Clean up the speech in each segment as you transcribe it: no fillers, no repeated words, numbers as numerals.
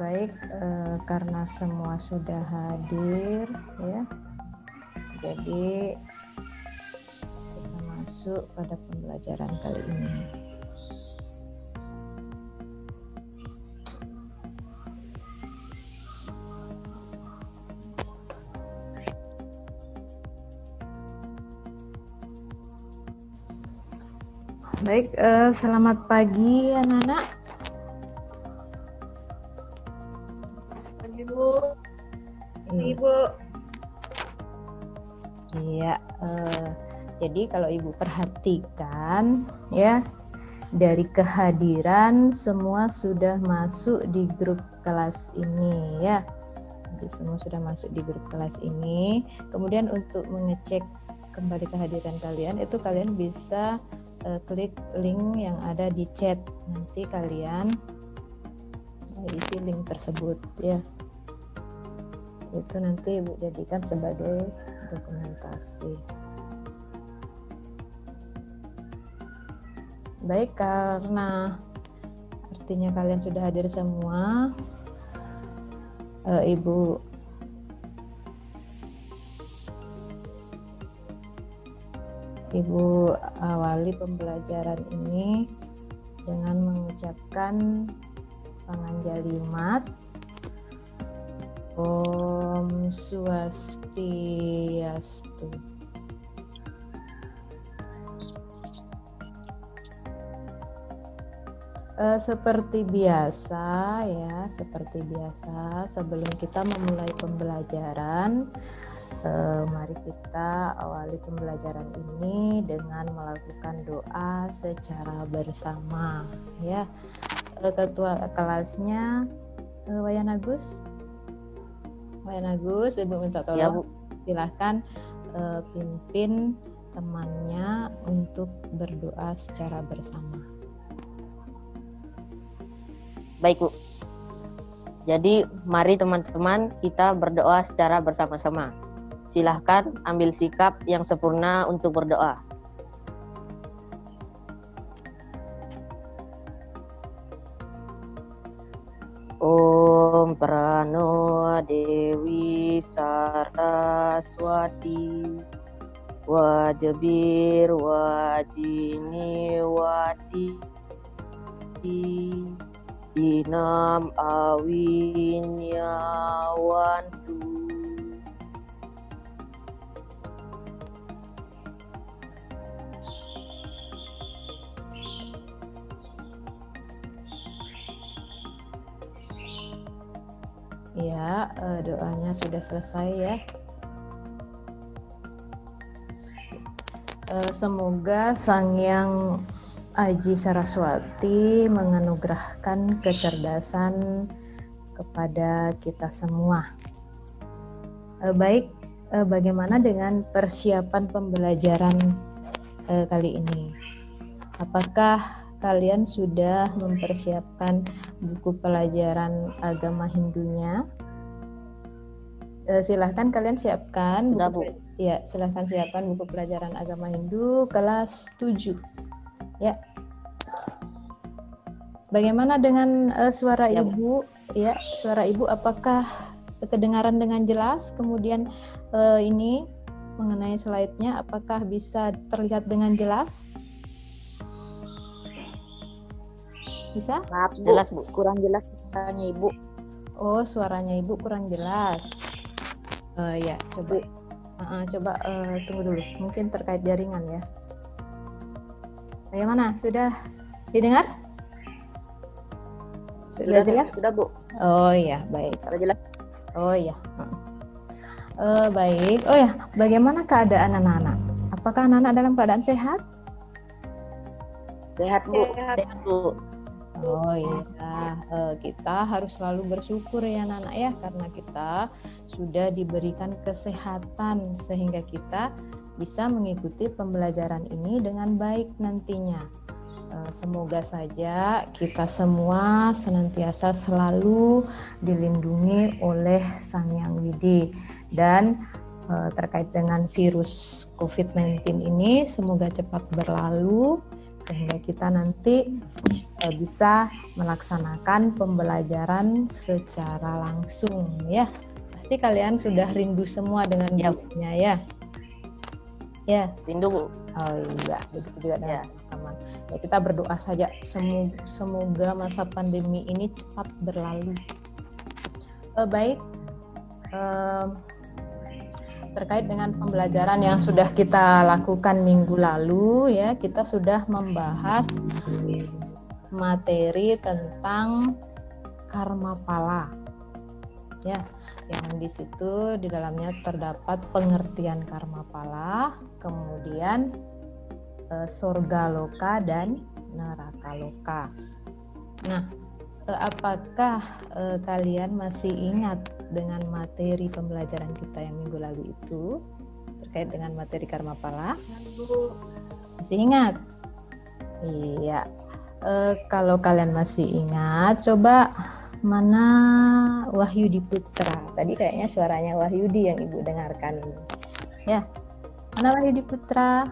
Baik, karena semua sudah hadir, ya. Jadi kita masuk pada pembelajaran kali ini. Baik, selamat pagi anak-anak. Pagi Bu. Ibu. Iya, jadi kalau Ibu perhatikan ya, dari kehadiran semua sudah masuk di grup kelas ini ya. Jadi semua sudah masuk di grup kelas ini. Kemudian untuk mengecek kembali kehadiran kalian, itu kalian bisa klik link yang ada di chat. Nanti kalian isi link tersebut ya. Itu nanti Ibu jadikan sebagai dokumentasi. Baik, karena artinya kalian sudah hadir semua, Ibu awali pembelajaran ini dengan mengucapkan panganjalimat. Om Swastiastu. Seperti biasa ya, sebelum kita memulai pembelajaran, mari kita awali pembelajaran ini dengan melakukan doa secara bersama ya. Ketua kelasnya Wayan Agus, Ibu minta tolong ya, Bu. Silahkan pimpin temannya untuk berdoa secara bersama. Baik Bu. Jadi mari teman-teman kita berdoa secara bersama-sama. Silahkan ambil sikap yang sempurna untuk berdoa. Om Prano Dewi Saraswati Wajibir Wajini Wati Dinam Awinyawantu. Ya, doanya sudah selesai ya. Semoga Sang Hyang Aji Saraswati menganugerahkan kecerdasan kepada kita semua. Baik, bagaimana dengan persiapan pembelajaran kali ini? Apakah kalian sudah mempersiapkan buku pelajaran agama Hindunya? Silahkan kalian siapkan. Sudah, Bu. Ya, silahkan siapkan buku pelajaran agama Hindu kelas 7. Ya. Bagaimana dengan suara ya, Ibu? Ya, suara Ibu apakah kedengaran dengan jelas? Kemudian ini mengenai slide-nya apakah bisa terlihat dengan jelas? Bisa? Maaf, jelas Bu, kurang jelas suaranya Ibu. Oh, suaranya Ibu kurang jelas. Ya, coba tunggu dulu. Mungkin terkait jaringan ya. Bagaimana? Sudah didengar? Sudah jelas? Sudah Bu. Oh iya, baik. Sudah jelas. Oh iya. Baik. Oh ya, bagaimana keadaan anak-anak? Apakah anak-anak dalam keadaan sehat? Sehat Bu. Sehat Bu. Oh iya, kita harus selalu bersyukur ya anak-anak ya, karena kita sudah diberikan kesehatan sehingga kita bisa mengikuti pembelajaran ini dengan baik nantinya. Semoga saja kita semua senantiasa selalu dilindungi oleh Sang Hyang Widi. Dan terkait dengan virus COVID-19 ini semoga cepat berlalu sehingga kita nanti bisa melaksanakan pembelajaran secara langsung ya. Pasti kalian sudah rindu semua dengan gurunya ya. Ya. Rindu, Bu. Oh iya, begitu juga dengan teman-teman. Ya, kita berdoa saja semoga masa pandemi ini cepat berlalu. Baik. Terkait dengan pembelajaran yang sudah kita lakukan minggu lalu ya, kita sudah membahas materi tentang karma pala ya, yang di situ di dalamnya terdapat pengertian karma pala, kemudian surga loka dan neraka loka. Nah, apakah kalian masih ingat dengan materi pembelajaran kita yang minggu lalu itu terkait dengan materi karma pala? Masih ingat? Iya. Kalau kalian masih ingat, coba mana Wahyudi Putra? Tadi kayaknya suaranya Wahyudi yang Ibu dengarkan. Ya, mana Wahyudi Putra?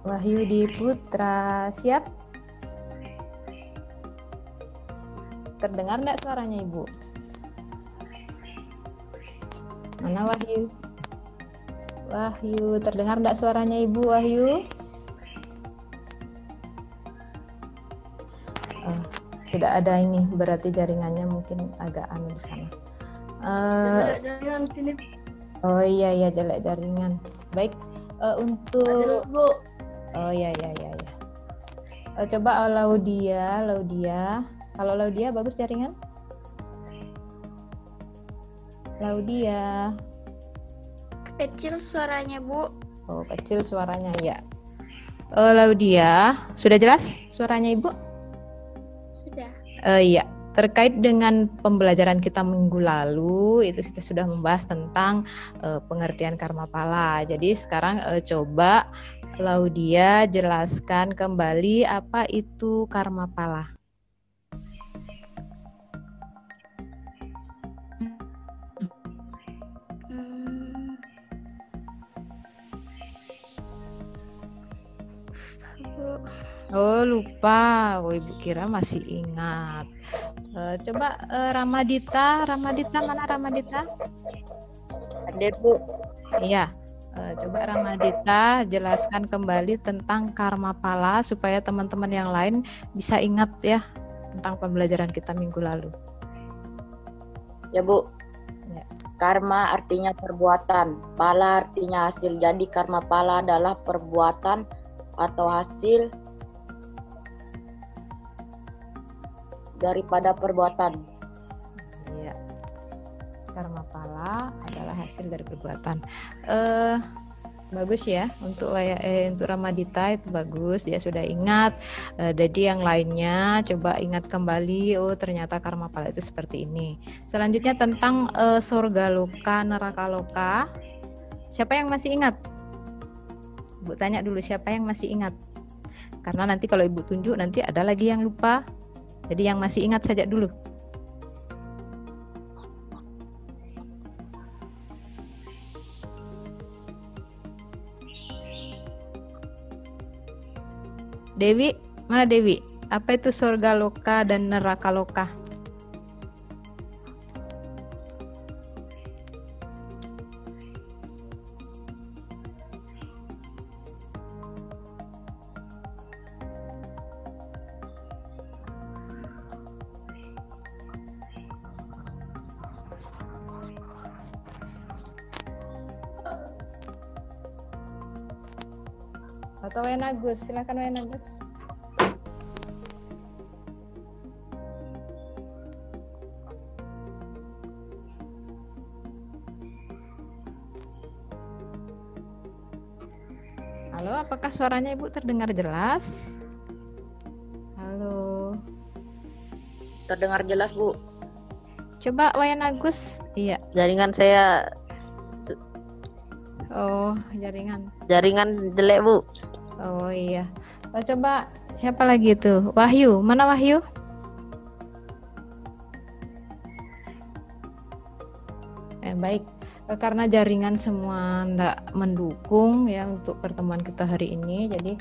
Wahyudi Putra, siap? Terdengar enggak suaranya Ibu? Mana Wahyu? Wahyu, terdengar enggak suaranya Ibu Wahyu? Tidak ada ini, berarti jaringannya mungkin agak anu di sana. Jaringan sini. Oh iya jelek jaringan. Baik, untuk oh iya. Coba Laudia. Kalau Laudia bagus jaringan? Laudia. Kecil suaranya, Bu. Oh, kecil suaranya ya. Laudia, sudah jelas suaranya Ibu? Sudah. Iya, terkait dengan pembelajaran kita minggu lalu itu kita sudah membahas tentang pengertian karma pala. Jadi sekarang coba Laudia jelaskan kembali apa itu karma pala. Oh lupa, Ibu kira masih ingat. Coba Ramadita mana Ramadita? Hadir, Bu. Iya, coba Ramadita jelaskan kembali tentang karma pala supaya teman-teman yang lain bisa ingat ya tentang pembelajaran kita minggu lalu. Ya Bu. Ya. Karma artinya perbuatan, pala artinya hasil. Jadi karma pala adalah perbuatan atau hasil daripada perbuatan. Iya. Karma pala adalah hasil dari perbuatan. Bagus ya untuk Ramadita itu bagus, dia sudah ingat. Jadi yang lainnya coba ingat kembali. Oh ternyata karma pala itu seperti ini. Selanjutnya tentang surga loka, neraka loka. Siapa yang masih ingat? Ibu tanya dulu siapa yang masih ingat. Karena nanti kalau Ibu tunjuk nanti ada lagi yang lupa. Jadi yang masih ingat saja dulu. Dewi, mana Dewi? Apa itu surga loka dan neraka loka? Atau Wayan Agus, silakan Wayan Agus. Halo, apakah suaranya Ibu terdengar jelas? Halo. Terdengar jelas Bu. Coba Wayan Agus. Iya. Jaringan saya Oh, jaringan. jaringan jelek, Bu. Oh iya. Coba siapa lagi itu? Wahyu. Mana Wahyu? Baik. karena jaringan semua tidak mendukung ya untuk pertemuan kita hari ini, jadi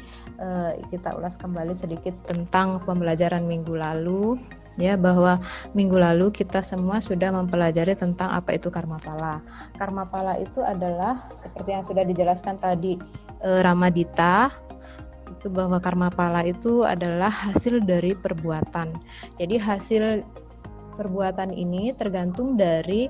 kita ulas kembali sedikit tentang pembelajaran minggu lalu ya, bahwa minggu lalu kita semua sudah mempelajari tentang apa itu karma pala. Karma pala itu adalah seperti yang sudah dijelaskan tadi Ramadita, itu bahwa karma pala itu adalah hasil dari perbuatan. Jadi hasil perbuatan ini tergantung dari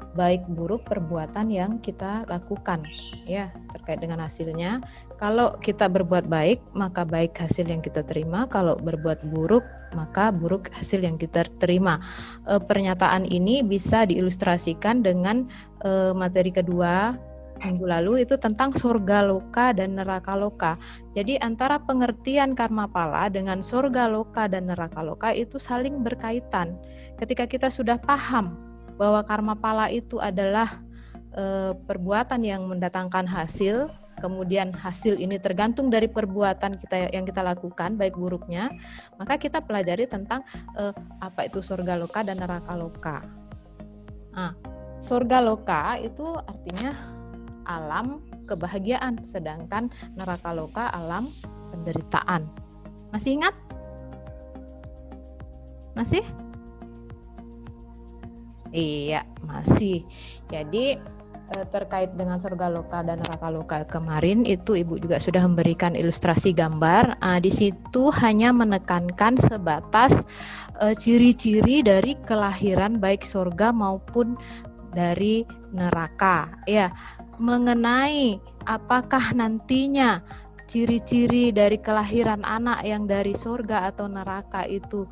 baik buruk perbuatan yang kita lakukan ya, terkait dengan hasilnya. Kalau kita berbuat baik, maka baik hasil yang kita terima. Kalau berbuat buruk, maka buruk hasil yang kita terima. Pernyataan ini bisa diilustrasikan dengan materi kedua minggu lalu, itu tentang surga loka dan neraka loka. Jadi antara pengertian karma pala dengan surga loka dan neraka loka itu saling berkaitan. Ketika kita sudah paham bahwa karma pala itu adalah perbuatan yang mendatangkan hasil, kemudian hasil ini tergantung dari perbuatan kita yang kita lakukan baik buruknya, maka kita pelajari tentang apa itu surga loka dan neraka loka. Nah, surga loka itu artinya alam kebahagiaan, sedangkan neraka loka alam penderitaan. Masih ingat? Masih? Iya, masih. Jadi terkait dengan surga loka dan neraka loka kemarin itu Ibu juga sudah memberikan ilustrasi gambar. Di situ hanya menekankan sebatas ciri-ciri dari kelahiran baik surga maupun dari neraka. Ya, mengenai apakah nantinya ciri-ciri dari kelahiran anak yang dari surga atau neraka itu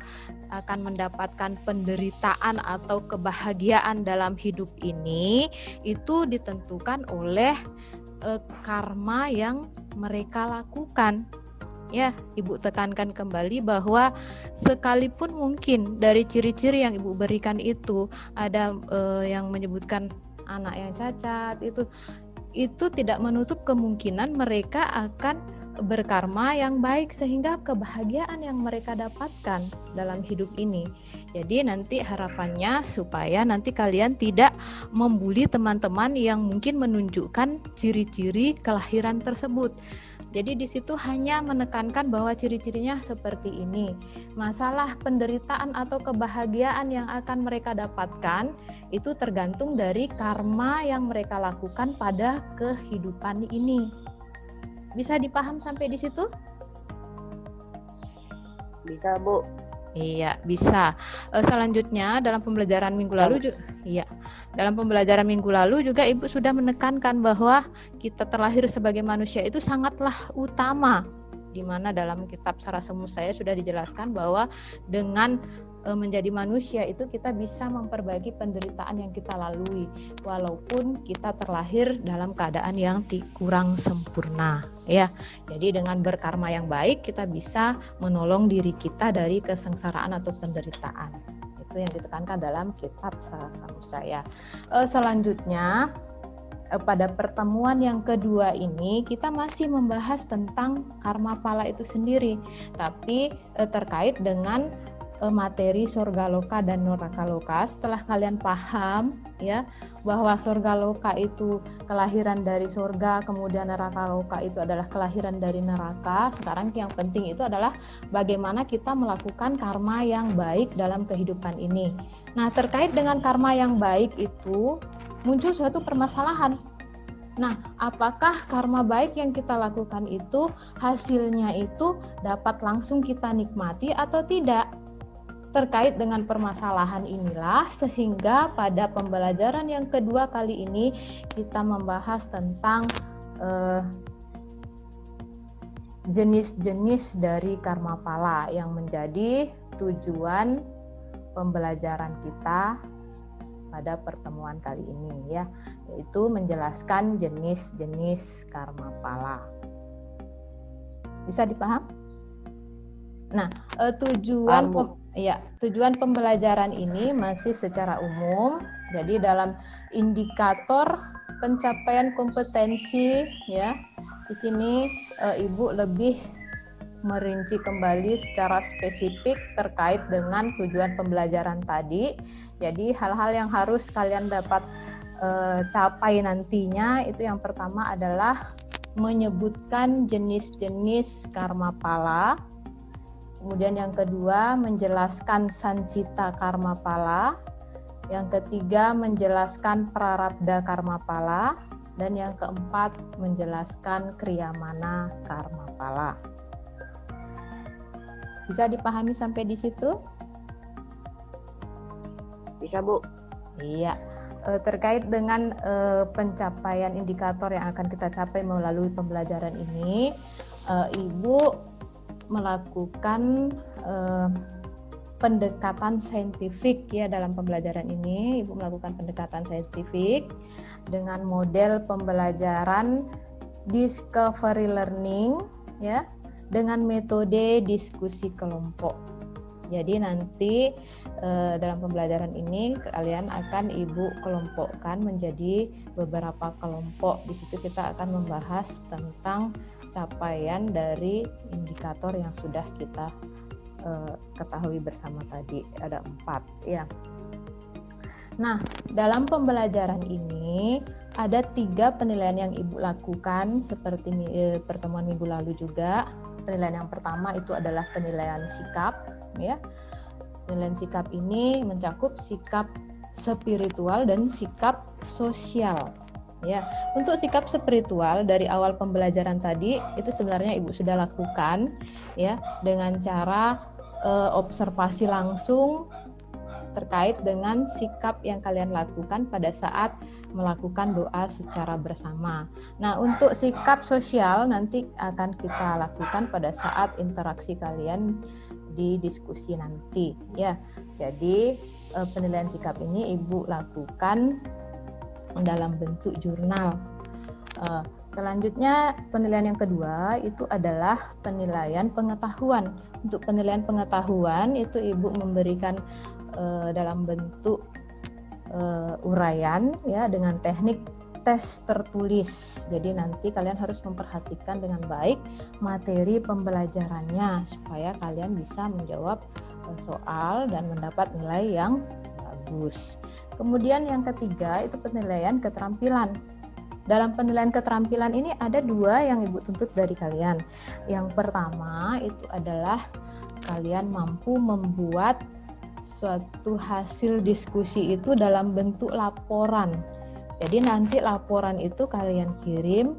akan mendapatkan penderitaan atau kebahagiaan dalam hidup ini, itu ditentukan oleh karma yang mereka lakukan. Ya, Ibu tekankan kembali bahwa sekalipun mungkin dari ciri-ciri yang Ibu berikan itu ada yang menyebutkan anak yang cacat, itu tidak menutup kemungkinan mereka akan berkarma yang baik sehingga kebahagiaan yang mereka dapatkan dalam hidup ini. Jadi nanti harapannya supaya nanti kalian tidak membuli teman-teman yang mungkin menunjukkan ciri-ciri kelahiran tersebut. Jadi di situ hanya menekankan bahwa ciri-cirinya seperti ini. Masalah penderitaan atau kebahagiaan yang akan mereka dapatkan itu tergantung dari karma yang mereka lakukan pada kehidupan ini. Bisa dipaham sampai di situ? Bisa, Bu. Iya, bisa. Selanjutnya dalam pembelajaran minggu lalu dalam pembelajaran minggu lalu juga Ibu sudah menekankan bahwa kita terlahir sebagai manusia itu sangatlah utama, di mana dalam kitab Sarasemus saya sudah dijelaskan bahwa dengan menjadi manusia itu kita bisa memperbaiki penderitaan yang kita lalui walaupun kita terlahir dalam keadaan yang kurang sempurna ya. Jadi dengan berkarma yang baik kita bisa menolong diri kita dari kesengsaraan atau penderitaan. Itu yang ditekankan dalam kitab Sarasemus saya. Selanjutnya pada pertemuan yang kedua ini kita masih membahas tentang karma pala itu sendiri, tapi terkait dengan materi surga loka dan neraka loka. Setelah kalian paham ya bahwa surga loka itu kelahiran dari surga, kemudian neraka loka itu adalah kelahiran dari neraka. Sekarang yang penting itu adalah bagaimana kita melakukan karma yang baik dalam kehidupan ini. Nah, terkait dengan karma yang baik itu muncul suatu permasalahan. Nah, apakah karma baik yang kita lakukan itu hasilnya itu dapat langsung kita nikmati atau tidak? Terkait dengan permasalahan inilah sehingga pada pembelajaran yang kedua kali ini kita membahas tentang jenis-jenis dari karma pala yang menjadi tujuan pembelajaran kita pada pertemuan kali ini ya, yaitu menjelaskan jenis-jenis karma pala. Bisa dipaham? Nah, tujuan pembelajaran ini masih secara umum. Jadi dalam indikator pencapaian kompetensi ya, di sini Ibu lebih merinci kembali secara spesifik terkait dengan tujuan pembelajaran tadi. Jadi hal-hal yang harus kalian dapat capai nantinya itu yang pertama adalah menyebutkan jenis-jenis karma pala. Kemudian yang kedua menjelaskan sancita karma pala. Yang ketiga menjelaskan prarabdha karma pala. Dan yang keempat menjelaskan kriyamana karma pala. Bisa dipahami sampai di situ? Bisa, Bu. Iya. Terkait dengan pencapaian indikator yang akan kita capai melalui pembelajaran ini, Ibu melakukan pendekatan saintifik ya dalam pembelajaran ini. Ibu melakukan pendekatan saintifik dengan model pembelajaran discovery learning ya dengan metode diskusi kelompok. Jadi nanti dalam pembelajaran ini kalian akan Ibu kelompokkan menjadi beberapa kelompok. Di situ kita akan membahas tentang capaian dari indikator yang sudah kita ketahui bersama tadi, ada 4 ya. Nah, dalam pembelajaran ini ada 3 penilaian yang Ibu lakukan seperti pertemuan minggu lalu juga. Penilaian yang pertama itu adalah penilaian sikap ya. Penilaian sikap ini mencakup sikap spiritual dan sikap sosial. Ya, untuk sikap spiritual dari awal pembelajaran tadi itu sebenarnya Ibu sudah lakukan ya dengan cara observasi langsung terkait dengan sikap yang kalian lakukan pada saat melakukan doa secara bersama. Nah, untuk sikap sosial nanti akan kita lakukan pada saat interaksi kalian di diskusi nanti ya. Jadi penilaian sikap ini Ibu lakukan dalam bentuk jurnal. Selanjutnya penilaian yang kedua itu adalah penilaian pengetahuan. Untuk penilaian pengetahuan itu Ibu memberikan dalam bentuk uraian ya dengan teknik tes tertulis. Jadi nanti kalian harus memperhatikan dengan baik materi pembelajarannya supaya kalian bisa menjawab soal dan mendapat nilai yang bagus. Kemudian yang ketiga itu penilaian keterampilan. Dalam penilaian keterampilan ini ada 2 yang Ibu tuntut dari kalian. Yang pertama itu adalah kalian mampu membuat suatu hasil diskusi itu dalam bentuk laporan. Jadi nanti laporan itu kalian kirim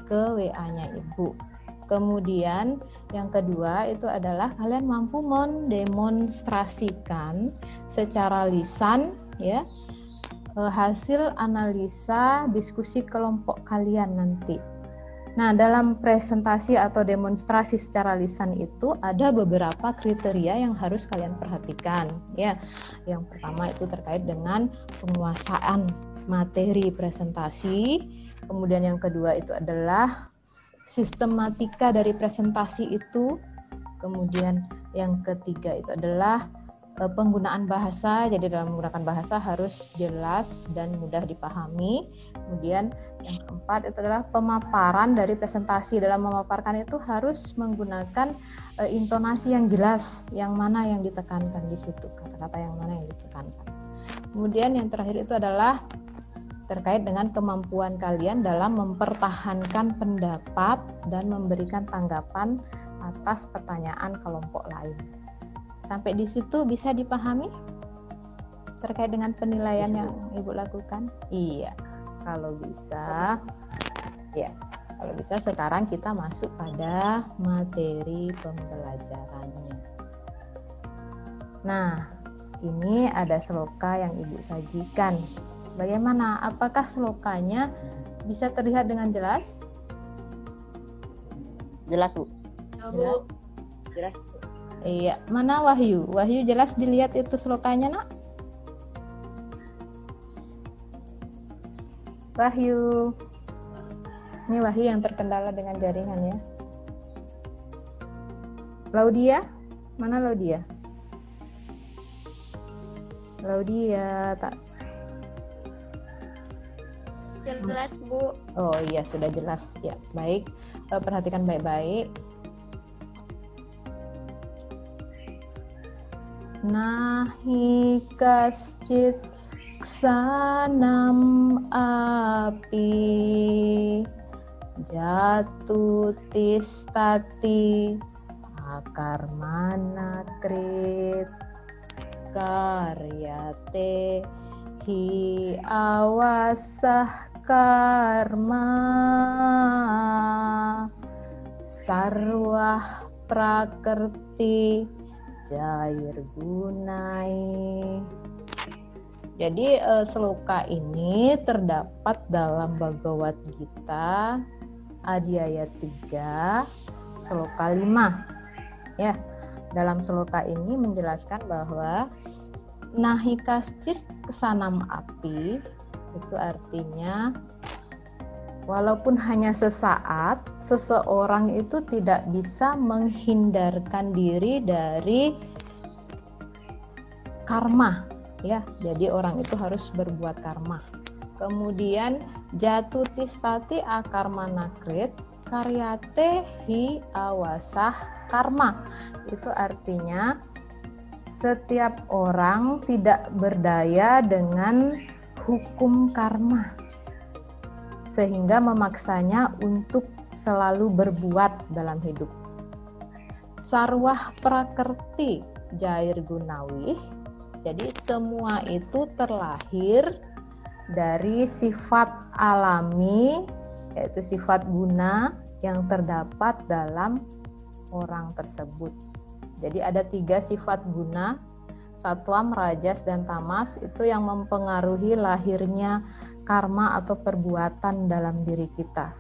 ke WA-nya Ibu. Kemudian yang kedua itu adalah kalian mampu mendemonstrasikan secara lisan ya hasil analisa diskusi kelompok kalian nanti. Nah, dalam presentasi atau demonstrasi secara lisan itu ada beberapa kriteria yang harus kalian perhatikan ya. Yang pertama itu terkait dengan penguasaan materi presentasi. Kemudian yang kedua itu adalah sistematika dari presentasi itu. Kemudian yang ketiga itu adalah penggunaan bahasa. Jadi dalam menggunakan bahasa harus jelas dan mudah dipahami. Kemudian yang keempat itu adalah pemaparan dari presentasi. Dalam memaparkan itu harus menggunakan intonasi yang jelas, yang mana yang ditekankan di situ, kata-kata yang mana yang ditekankan. Kemudian yang terakhir itu adalah terkait dengan kemampuan kalian dalam mempertahankan pendapat dan memberikan tanggapan atas pertanyaan kelompok lain. Sampai di situ bisa dipahami terkait dengan penilaian yang Ibu lakukan? Iya, kalau bisa. Ya, kalau bisa sekarang kita masuk pada materi pembelajarannya. Nah, ini ada sloka yang Ibu sajikan. Bagaimana? Apakah slokanya bisa terlihat dengan jelas? Jelas, Bu. Jelas. Jelas. Iya, mana Wahyu? Wahyu jelas dilihat itu slokanya, Nak? Wahyu. Ini Wahyu yang terkendala dengan jaringan ya. Laudia? Mana Laudia? Laudia tak. Jelas, Bu. Oh iya, sudah jelas. Ya, baik. Perhatikan baik-baik. Nahi kascit laksanam api jatuh tistati akarmana krit karyate hi awasah karma sarwah prakerti jair gunai. Jadi sloka ini terdapat dalam Bhagavad Gita Adhyaya 3 sloka 5. Ya, dalam sloka ini menjelaskan bahwa nahi kascit kesanam api itu artinya walaupun hanya sesaat, seseorang itu tidak bisa menghindarkan diri dari karma, ya. Jadi orang itu harus berbuat karma. Kemudian jatuh tistati akarma nakrit karyate hi awasah karma. Itu artinya setiap orang tidak berdaya dengan hukum karma, sehingga memaksanya untuk selalu berbuat dalam hidup. Sarwah prakerti jair gunawih, jadi semua itu terlahir dari sifat alami, yaitu sifat guna yang terdapat dalam orang tersebut. Jadi ada 3 sifat guna, satwam, rajas, dan tamas, itu yang mempengaruhi lahirnya karma atau perbuatan dalam diri kita.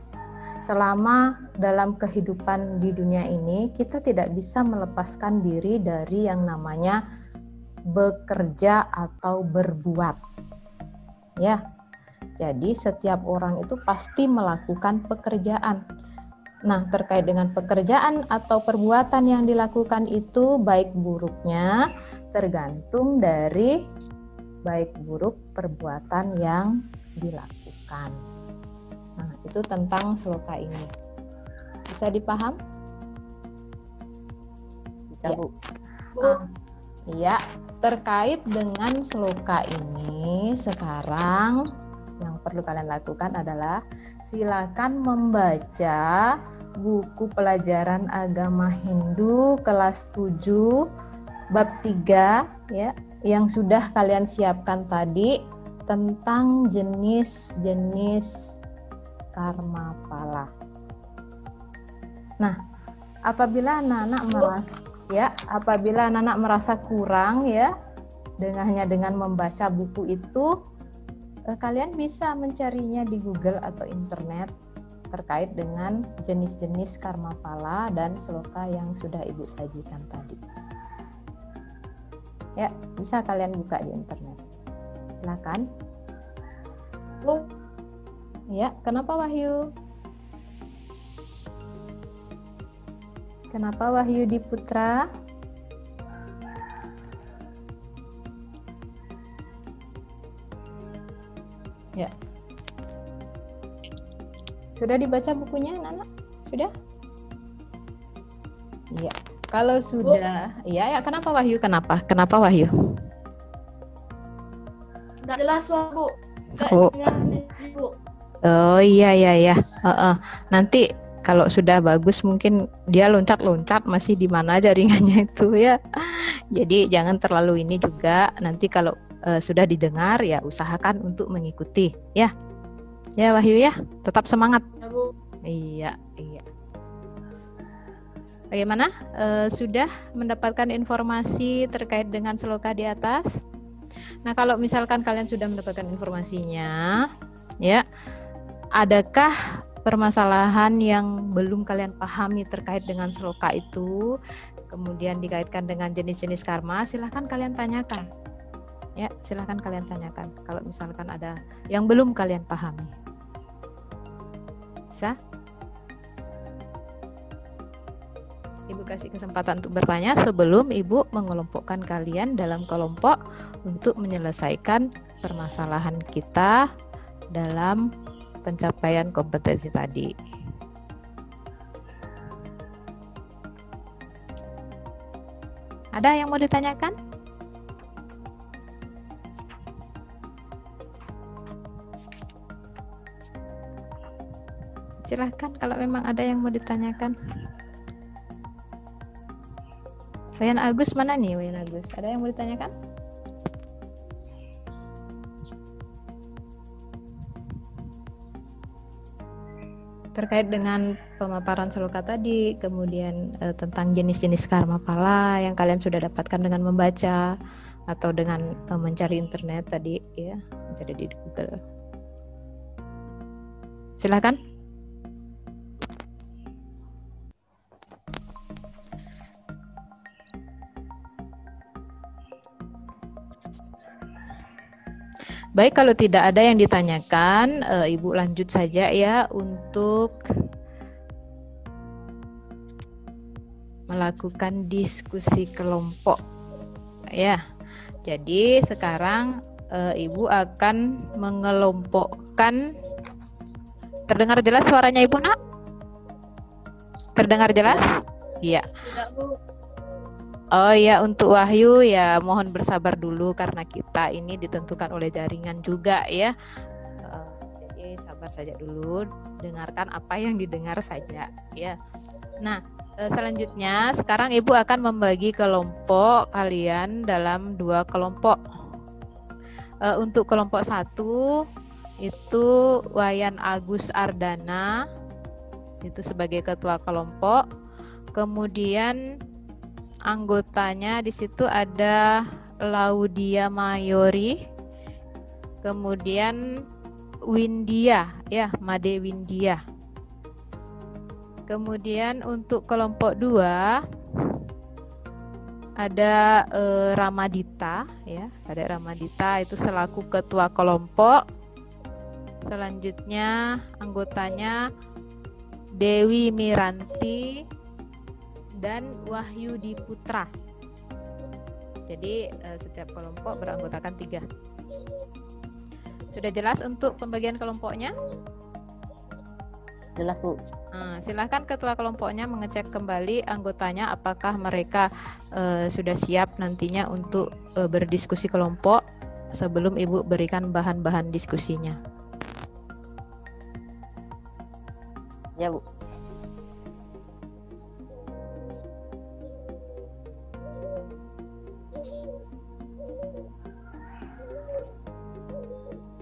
Selama dalam kehidupan di dunia ini, kita tidak bisa melepaskan diri dari yang namanya bekerja atau berbuat. Ya. Jadi setiap orang itu pasti melakukan pekerjaan. Nah, terkait dengan pekerjaan atau perbuatan yang dilakukan itu baik buruknya tergantung dari baik buruk perbuatan yang dilakukan. Nah, itu tentang sloka ini. Bisa dipaham? Bisa, Bu. Iya, terkait dengan sloka ini sekarang yang perlu kalian lakukan adalah silakan membaca buku pelajaran agama Hindu kelas 7 bab 3 ya, yang sudah kalian siapkan tadi tentang jenis-jenis karma pala. Nah, apabila anak-anak merasa kurang ya dengan membaca buku itu, kalian bisa mencarinya di Google atau internet terkait dengan jenis-jenis karma pala dan sloka yang sudah Ibu sajikan tadi. Ya, bisa kalian buka di internet. Silakan. Ya, kenapa Wahyu? Kenapa Wahyu Diputra? Ya. Sudah dibaca bukunya, Nana? Sudah? Iya. Kalau sudah, ya, kenapa Wahyu? Kenapa Wahyu? Nggak jelas, Bu. Oh iya. Nanti kalau sudah bagus mungkin dia loncat-loncat masih di mana jaringannya itu ya. Jadi jangan terlalu ini juga. Nanti kalau sudah didengar ya usahakan untuk mengikuti ya. Ya Wahyu ya, tetap semangat. Ya, Bu. Iya. Bagaimana? Sudah mendapatkan informasi terkait dengan sloka di atas? Nah, kalau misalkan kalian sudah mendapatkan informasinya, ya, adakah permasalahan yang belum kalian pahami terkait dengan sloka itu, kemudian dikaitkan dengan jenis-jenis karma? Silahkan kalian tanyakan. Ya, silahkan kalian tanyakan. Kalau misalkan ada yang belum kalian pahami, bisa? Ibu kasih kesempatan untuk bertanya sebelum Ibu mengelompokkan kalian dalam kelompok untuk menyelesaikan permasalahan kita dalam pencapaian kompetensi tadi. Ada yang mau ditanyakan? Silahkan kalau memang ada yang mau ditanyakan. Wayan Agus mana nih, Wayan Agus? Ada yang mau ditanyakan? Terkait dengan pemaparan Seloka tadi, kemudian tentang jenis-jenis karma pala yang kalian sudah dapatkan dengan membaca atau dengan mencari internet tadi ya, mencari di Google. Silakan. Baik, kalau tidak ada yang ditanyakan, Ibu lanjut saja ya untuk melakukan diskusi kelompok. Ya, jadi sekarang Ibu akan mengelompokkan. Terdengar jelas suaranya Ibu, Nak? Terdengar jelas? Iya. Oh ya, untuk Wahyu ya mohon bersabar dulu karena kita ini ditentukan oleh jaringan juga ya. Jadi sabar saja dulu, dengarkan apa yang didengar saja ya. Nah, selanjutnya sekarang Ibu akan membagi kelompok kalian dalam 2 kelompok. Untuk kelompok 1 itu Wayan Agus Ardana itu sebagai ketua kelompok. Kemudian anggotanya di situ ada Laudia Mayori, kemudian Windia ya, Made Windia. Kemudian untuk kelompok 2 ada Ramadita ya, ada Ramadita itu selaku ketua kelompok. Selanjutnya anggotanya Dewi Miranti dan Wahyudi Putra. Jadi setiap kelompok beranggotakan 3. Sudah jelas untuk pembagian kelompoknya? Jelas, Bu. Silahkan ketua kelompoknya mengecek kembali anggotanya apakah mereka sudah siap nantinya untuk berdiskusi kelompok sebelum Ibu berikan bahan-bahan diskusinya. Ya, Bu.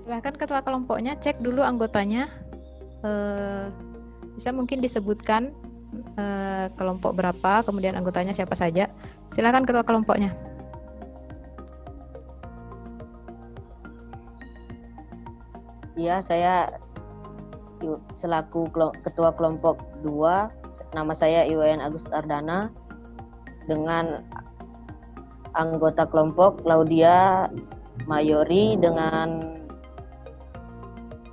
Silahkan ketua kelompoknya cek dulu anggotanya, bisa mungkin disebutkan kelompok berapa, kemudian anggotanya siapa saja. Silahkan ketua kelompoknya. Iya, saya selaku ketua kelompok 2, nama saya Wayan Agus Ardana, dengan anggota kelompok Laudia Mayori dengan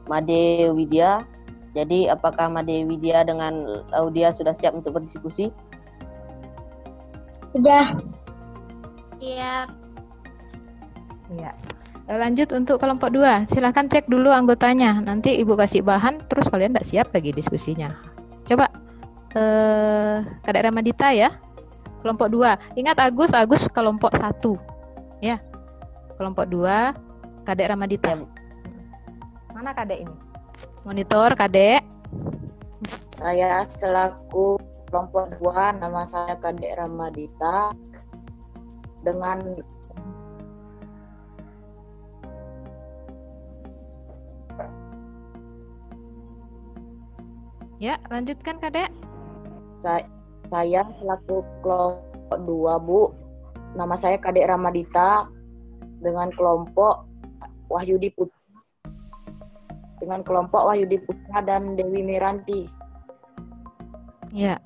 Made Widya. Jadi apakah Made Widya dengan Laudia sudah siap untuk berdiskusi? Sudah. Siap. Ya. Lanjut untuk kelompok 2. Silahkan cek dulu anggotanya. Nanti Ibu kasih bahan, terus kalian tidak siap lagi diskusinya. Coba Kadek Ramadita ya. Kelompok 2. Ingat Agus kelompok 1. Ya. Kelompok 2 Kadek Ramadita. Ya. Mana Kadek ini? Monitor Kadek. Saya selaku kelompok 2, nama saya Kadek Ramadita dengan Ya, lanjutkan Kadek. Saya selaku kelompok 2, Bu. Nama saya Kadek Ramadita dengan kelompok Wahyudi Putra. Dengan kelompok Wahyudi Putra dan Dewi Miranti. Ya.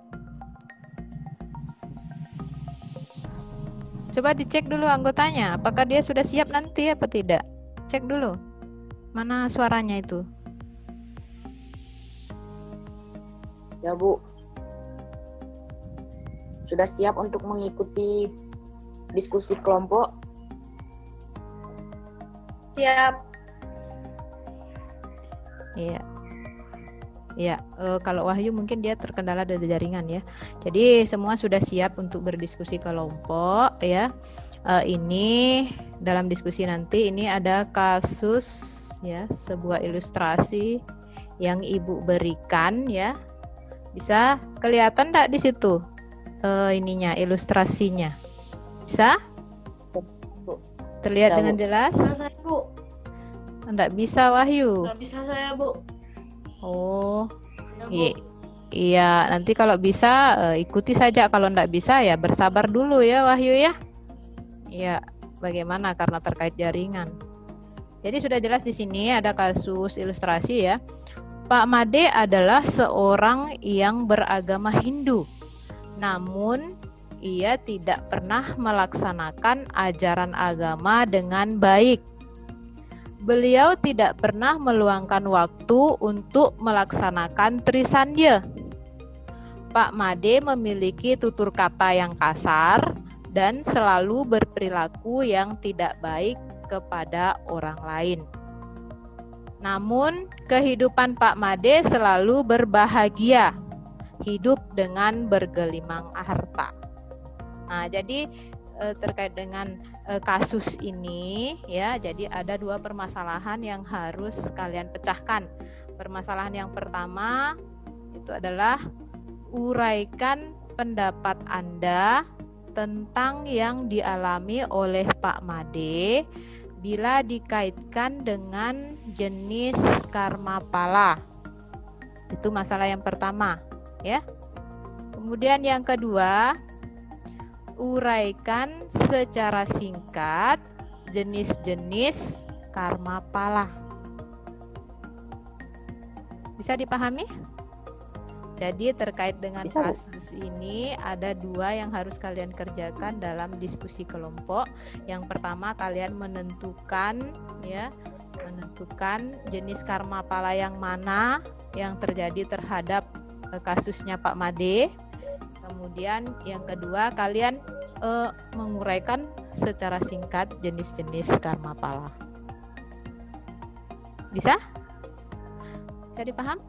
Coba dicek dulu anggotanya, apakah dia sudah siap nanti apa tidak. Cek dulu. Mana suaranya itu? Ya, Bu. Sudah siap untuk mengikuti diskusi kelompok? Siap. Iya. Ya, kalau Wahyu mungkin dia terkendala dari jaringan ya. Jadi semua sudah siap untuk berdiskusi kelompok ya. Ini dalam diskusi nanti ini ada kasus ya, sebuah ilustrasi yang Ibu berikan ya. Bisa kelihatan enggak di situ ininya, ilustrasinya? Bisa? Terlihat Bisa, dengan Bu. jelas? Saya, Bu. Enggak bisa, Wahyu. Nggak bisa saya, Bu. Oh, Ya, Bu. iya, nanti kalau bisa ikuti saja, kalau enggak bisa ya bersabar dulu ya, Wahyu ya. Iya, bagaimana karena terkait jaringan. Jadi sudah jelas di sini ada kasus ilustrasi ya. Pak Made adalah seorang yang beragama Hindu. Namun ia tidak pernah melaksanakan ajaran agama dengan baik. Beliau tidak pernah meluangkan waktu untuk melaksanakan Trisandya. Pak Made memiliki tutur kata yang kasar dan selalu berperilaku yang tidak baik kepada orang lain. Namun, kehidupan Pak Made selalu berbahagia, hidup dengan bergelimang harta. Nah, jadi terkait dengan kasus ini ya, jadi ada dua permasalahan yang harus kalian pecahkan. Permasalahan yang pertama itu adalah uraikan pendapat Anda tentang yang dialami oleh Pak Made bila dikaitkan dengan jenis karma pala. Itu masalah yang pertama ya. Kemudian yang kedua, uraikan secara singkat jenis-jenis karma pala. Bisa dipahami? Jadi terkait dengan Bisa, Bu. kasus ini ada dua yang harus kalian kerjakan dalam diskusi kelompok. Yang pertama, kalian menentukan jenis karma pala yang mana yang terjadi terhadap kasusnya Pak Made. Kemudian yang kedua, kalian menguraikan secara singkat jenis-jenis karma pala. Bisa? Bisa dipaham?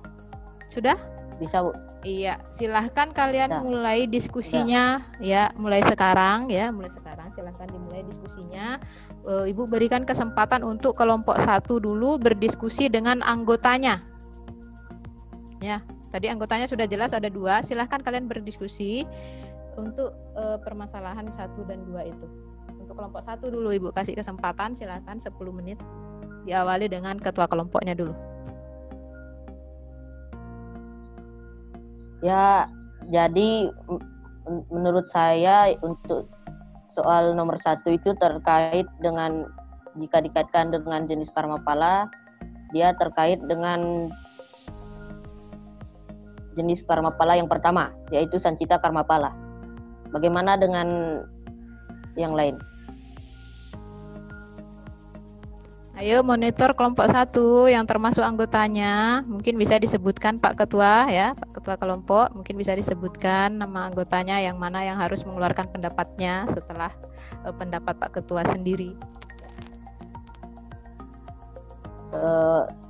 Sudah? Bisa, Bu. Iya, silahkan kalian Bisa. mulai diskusinya ya, mulai sekarang silahkan dimulai diskusinya. Ibu berikan kesempatan untuk kelompok 1 dulu berdiskusi dengan anggotanya. Ya, tadi anggotanya sudah jelas ada 2, silahkan kalian berdiskusi untuk permasalahan 1 dan 2 itu. Untuk kelompok 1 dulu Ibu kasih kesempatan, silahkan 10 menit. Diawali dengan ketua kelompoknya dulu. Ya, jadi menurut saya untuk soal nomor 1 itu terkait dengan, jika dikaitkan dengan jenis karma pala, dia terkait dengan jenis karma pala yang pertama, yaitu sancita karma pala. Bagaimana dengan yang lain? Ayo monitor kelompok 1 yang termasuk anggotanya. Mungkin bisa disebutkan Pak Ketua ya, Pak Ketua kelompok. Mungkin bisa disebutkan nama anggotanya yang mana yang harus mengeluarkan pendapatnya setelah pendapat Pak Ketua sendiri.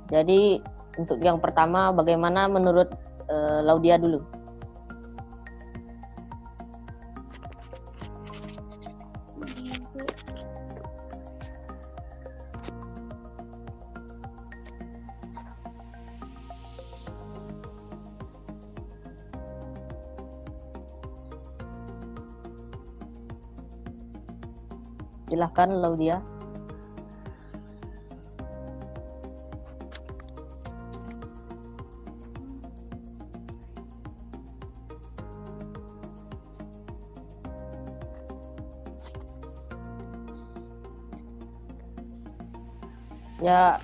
Jadi untuk yang pertama, bagaimana menurut Laudia dulu? Silahkan Laudia. Ya,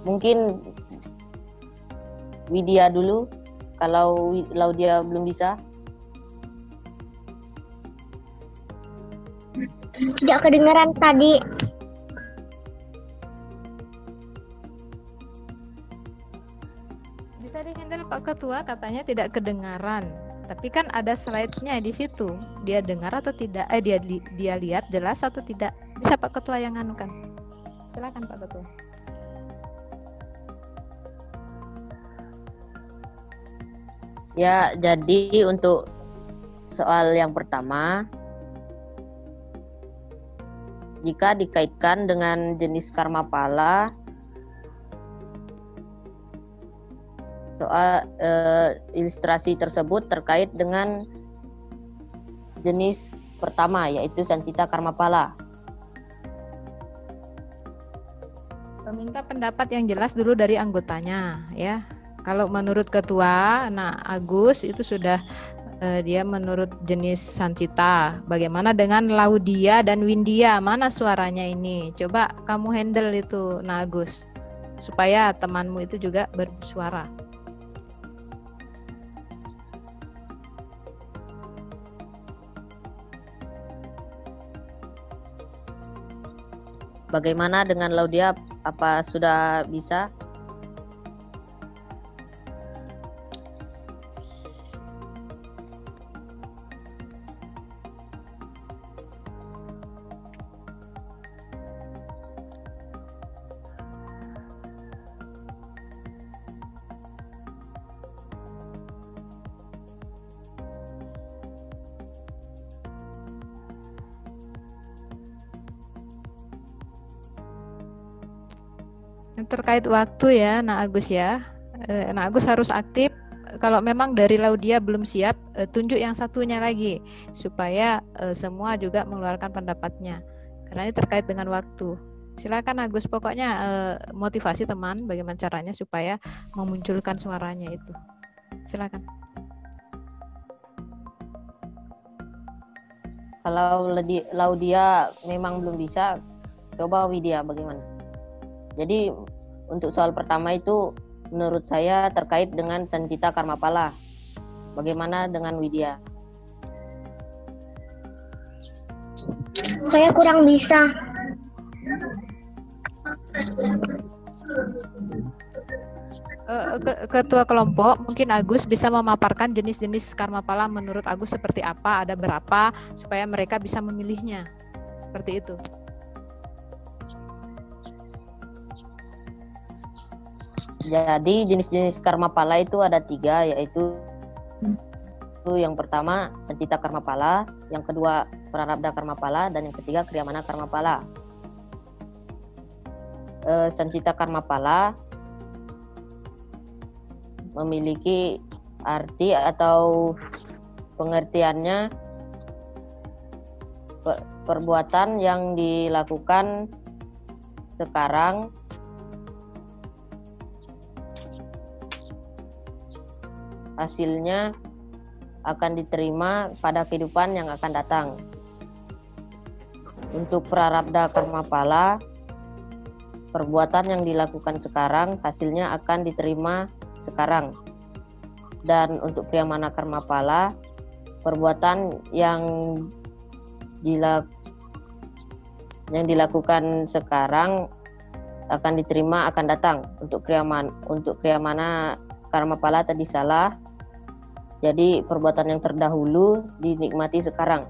mungkin Widya dulu, kalau Laudia belum bisa. Tidak kedengaran tadi. Bisa dihandle Pak Ketua, katanya tidak kedengaran. Tapi kan ada slide-nya di situ. Dia dengar atau tidak? Dia lihat jelas atau tidak? Bisa Pak Ketua yang anukan. Silakan Pak Ketua. Ya, jadi untuk soal yang pertama, jika dikaitkan dengan jenis karma pala, soal ilustrasi tersebut terkait dengan jenis pertama, yaitu Sancita Karmapala. Minta pendapat yang jelas dulu dari anggotanya ya. Kalau menurut ketua, nah Agus itu sudah dia menurut jenis Sancita. Bagaimana dengan Laudia dan Windia? Mana suaranya ini? Coba kamu handle itu, nah Agus, supaya temanmu itu juga bersuara. Bagaimana dengan Laudia? Apa sudah bisa? Terkait waktu ya, Nak Agus ya. Nak Agus harus aktif. Kalau memang dari Laudia belum siap, tunjuk yang satunya lagi supaya semua juga mengeluarkan pendapatnya. Karena ini terkait dengan waktu. Silakan Agus, pokoknya motivasi teman bagaimana caranya supaya memunculkan suaranya itu. Silakan. Kalau Laudia memang belum bisa, coba Widya bagaimana? Jadi untuk soal pertama itu menurut saya terkait dengan Sancita Karmapala. Bagaimana dengan Widya? Saya kurang bisa. Ketua kelompok, mungkin Agus bisa memaparkan jenis-jenis Karmapala menurut Agus seperti apa, ada berapa, supaya mereka bisa memilihnya. Seperti itu. Jadi jenis-jenis Karmapala itu ada 3, yaitu yang pertama Sancita Karmapala, yang kedua Prarabdha Karmapala, dan yang ketiga Kriyamana Karmapala. Sancita Karmapala memiliki arti atau pengertiannya perbuatan yang dilakukan sekarang hasilnya akan diterima pada kehidupan yang akan datang. Untuk Prarabdha Karmapala, perbuatan yang dilakukan sekarang hasilnya akan diterima sekarang. Dan untuk Kriyamana Karmapala, perbuatan yang dilakukan sekarang akan diterima akan datang. Untuk Kriyamana Karmapala tadi salah. Jadi perbuatan yang terdahulu dinikmati sekarang.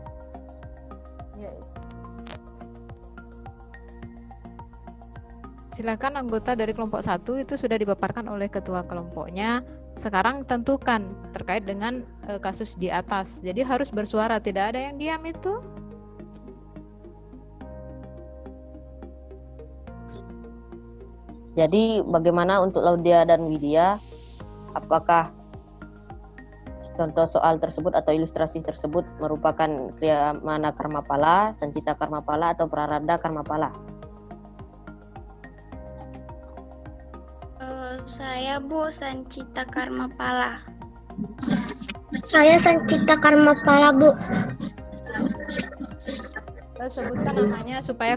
Silakan anggota dari kelompok 1 itu sudah dipaparkan oleh ketua kelompoknya. Sekarang tentukan terkait dengan kasus di atas. Jadi harus bersuara, tidak ada yang diam itu. Jadi bagaimana untuk Laudia dan Widya? Apakah contoh soal tersebut atau ilustrasi tersebut merupakan Kriyamana Karmapala, Sancita Karmapala, atau Prarabdha Karmapala? Saya Bu, Sancita Karmapala. Saya Sancita Karmapala, Bu. Sebutkan namanya supaya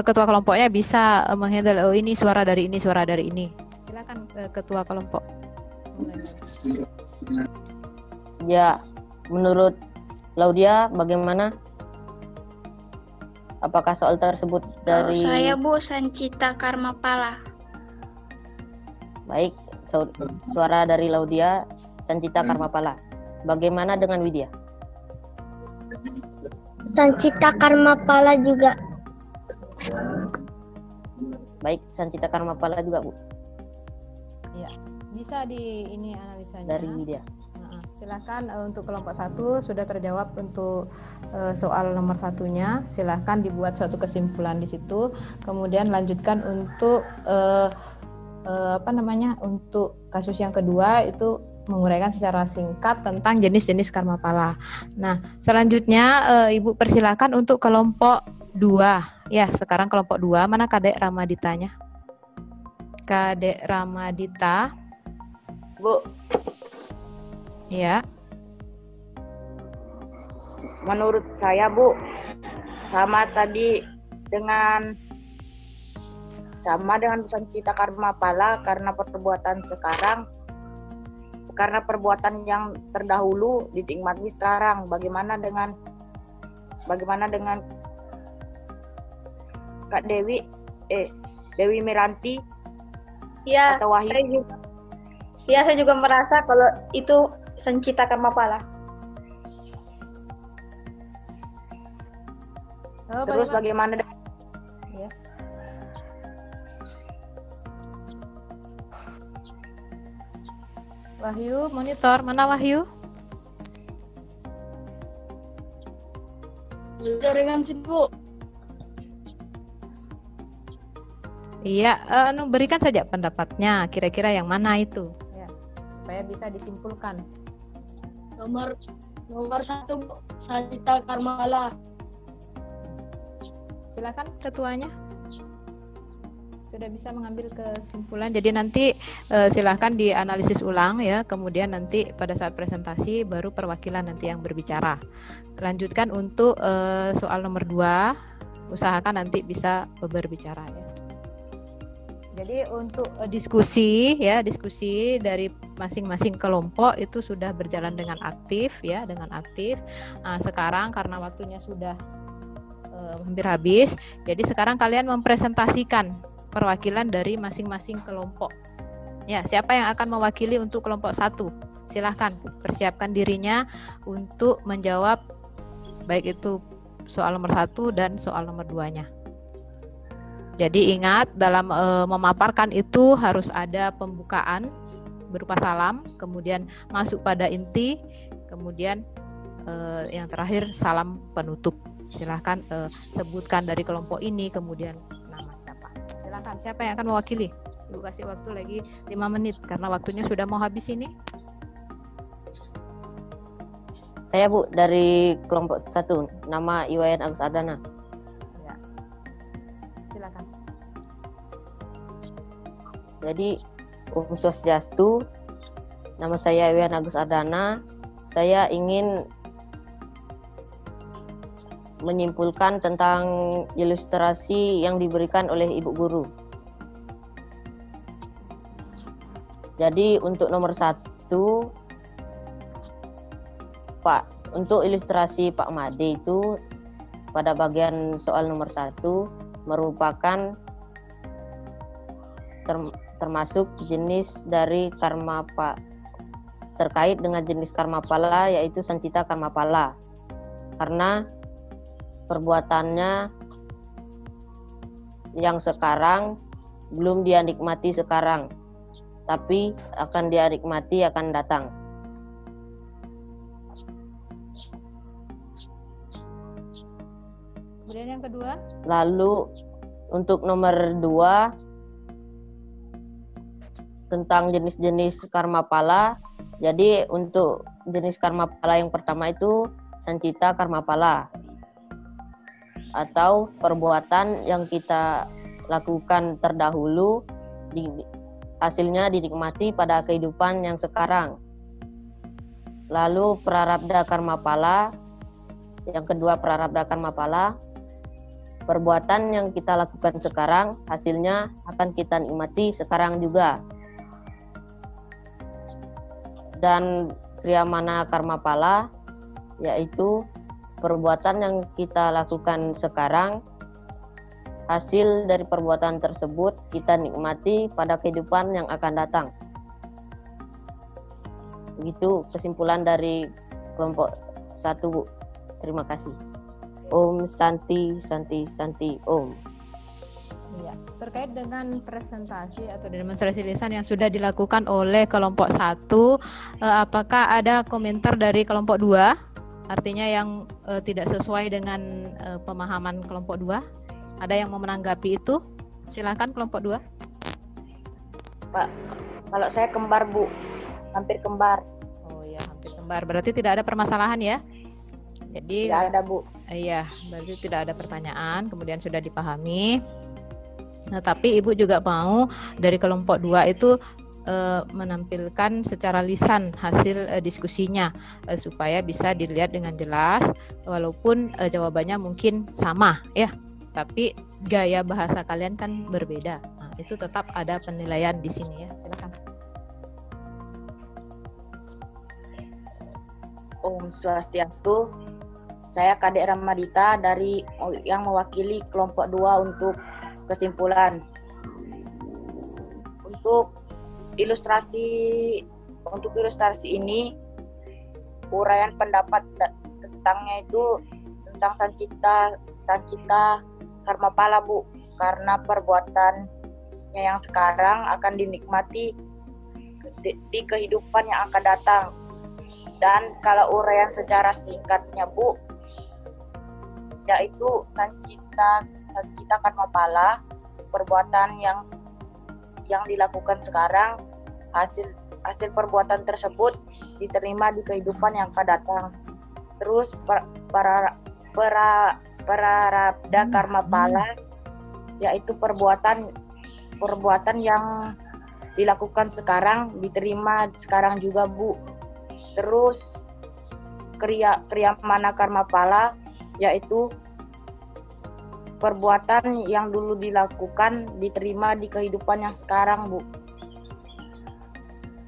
ketua kelompoknya bisa menghandle, oh ini suara dari ini, suara dari ini. Silakan ketua kelompok. Ya, menurut Laudia bagaimana? Apakah soal tersebut dari... Saya Bu, Sancita Karmapala. Baik, suara dari Laudia, Sancita Karmapala. Bagaimana dengan Widya? Sancita Karmapala juga. Baik, Sancita Karmapala juga, Bu. Ya, bisa di ini analisanya. Dari Widya. Silakan untuk kelompok 1 sudah terjawab untuk soal nomor 1-nya. Silakan dibuat suatu kesimpulan di situ. Kemudian lanjutkan untuk untuk kasus yang kedua itu menguraikan secara singkat tentang jenis-jenis karma pala. Nah, selanjutnya Ibu persilakan untuk kelompok 2. Ya, sekarang kelompok 2, mana Kadek Ramaditanya? Kadek Ramadita. Bu, Ya. menurut saya Bu, sama dengan sancita karma pala karena perbuatan yang terdahulu dinikmati sekarang. Bagaimana dengan Kak Dewi Miranti Ya, atau Wahyu? saya juga merasa kalau itu sancita karma pala. Terus bagaimana dengan Ya. Wahyu, monitor. Mana Wahyu? Jaringan sih, Bu. Iya, berikan saja pendapatnya. Kira-kira yang mana itu? Ya, supaya bisa disimpulkan. Nomor 1, Bu. Sancita karma pala. Silakan ketuanya. Sudah bisa mengambil kesimpulan. Jadi nanti silakan dianalisis ulang ya. Kemudian nanti pada saat presentasi baru perwakilan nanti yang berbicara. Lanjutkan untuk soal nomor 2. Usahakan nanti bisa berbicara ya. Jadi untuk diskusi dari masing-masing kelompok itu sudah berjalan dengan aktif ya, Nah, sekarang karena waktunya sudah hampir habis, jadi sekarang kalian mempresentasikan perwakilan dari masing-masing kelompok. Ya, siapa yang akan mewakili untuk kelompok 1? Silahkan persiapkan dirinya untuk menjawab baik itu soal nomor 1 dan soal nomor 2-nya. Jadi ingat dalam memaparkan itu harus ada pembukaan berupa salam, kemudian masuk pada inti, kemudian yang terakhir salam penutup. Silahkan sebutkan dari kelompok ini, kemudian nama siapa. Silahkan, siapa yang akan mewakili? Ibu kasih waktu lagi 5 menit karena waktunya sudah mau habis ini. Saya Bu dari kelompok 1, nama Iwayan Agus Ardana. Ya. Silakan. Jadi Om Swastiastu, nama saya Iwayan Agus Ardana. Saya ingin menyimpulkan tentang ilustrasi yang diberikan oleh Ibu Guru. Jadi untuk nomor 1, Pak, untuk ilustrasi Pak Made itu pada bagian soal nomor 1 merupakan termasuk jenis dari karma terkait dengan jenis karma pala, yaitu sancita karma pala. Karena perbuatannya yang sekarang belum dia nikmati sekarang, tapi akan dia nikmati akan datang. Kemudian yang kedua. Lalu untuk nomor 2 tentang jenis-jenis karma pala. Jadi untuk jenis karma pala yang pertama itu sancita karma pala, atau perbuatan yang kita lakukan terdahulu hasilnya dinikmati pada kehidupan yang sekarang. Lalu prarabdha karma pala, yang kedua prarabdha karma pala, perbuatan yang kita lakukan sekarang hasilnya akan kita nikmati sekarang juga. Dan priyamana karma pala, yaitu perbuatan yang kita lakukan sekarang, hasil dari perbuatan tersebut kita nikmati pada kehidupan yang akan datang. Begitu kesimpulan dari kelompok 1, Bu. Terima kasih. Om Santi, Santi, Santi, Om. Ya, terkait dengan presentasi atau demonstrasi lisan yang sudah dilakukan oleh kelompok 1, apakah ada komentar dari kelompok 2? Artinya yang tidak sesuai dengan pemahaman kelompok 2. Ada yang mau menanggapi itu? Silakan kelompok 2. Pak, kalau saya kembar, Bu. Hampir kembar. Oh ya, hampir kembar. Berarti tidak ada permasalahan ya? Jadi Tidak ada, Bu. iya, berarti tidak ada pertanyaan, kemudian sudah dipahami. Nah, tapi Ibu juga mau dari kelompok 2 itu menampilkan secara lisan hasil diskusinya supaya bisa dilihat dengan jelas, walaupun jawabannya mungkin sama ya, tapi gaya bahasa kalian kan berbeda. Nah, itu tetap ada penilaian di sini ya. Silakan. Om Swastiastu. Saya Kadek Ramadita dari yang mewakili kelompok 2 untuk kesimpulan. Untuk ilustrasi ini, uraian pendapat tentangnya itu tentang sancita karma pala, Bu, karena perbuatannya yang sekarang akan dinikmati di kehidupan yang akan datang. Dan kalau uraian secara singkatnya, Bu, yaitu sancita karma pala, perbuatan yang dilakukan sekarang, hasil perbuatan tersebut diterima di kehidupan yang akan datang. Terus prarabdha karma pala, yaitu perbuatan yang dilakukan sekarang diterima sekarang juga, Bu. Terus kriyamana karma pala, yaitu perbuatan yang dulu dilakukan diterima di kehidupan yang sekarang, Bu.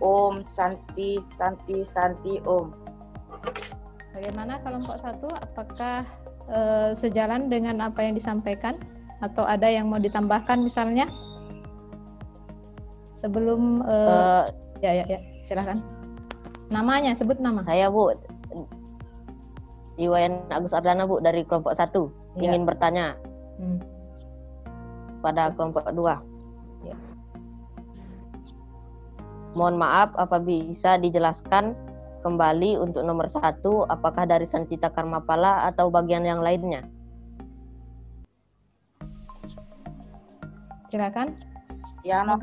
Om Santi Om. Bagaimana kelompok 1? Apakah sejalan dengan apa yang disampaikan atau ada yang mau ditambahkan misalnya? Sebelum ya, silakan. Namanya, sebut nama. Saya, Bu, Iwayan Agus Ardana, Bu, dari kelompok 1. Ya. Ingin bertanya pada kelompok 2. Ya. Mohon maaf, apa bisa dijelaskan kembali untuk nomor 1, apakah dari sancita karma pala atau bagian yang lainnya? Silakan. Yang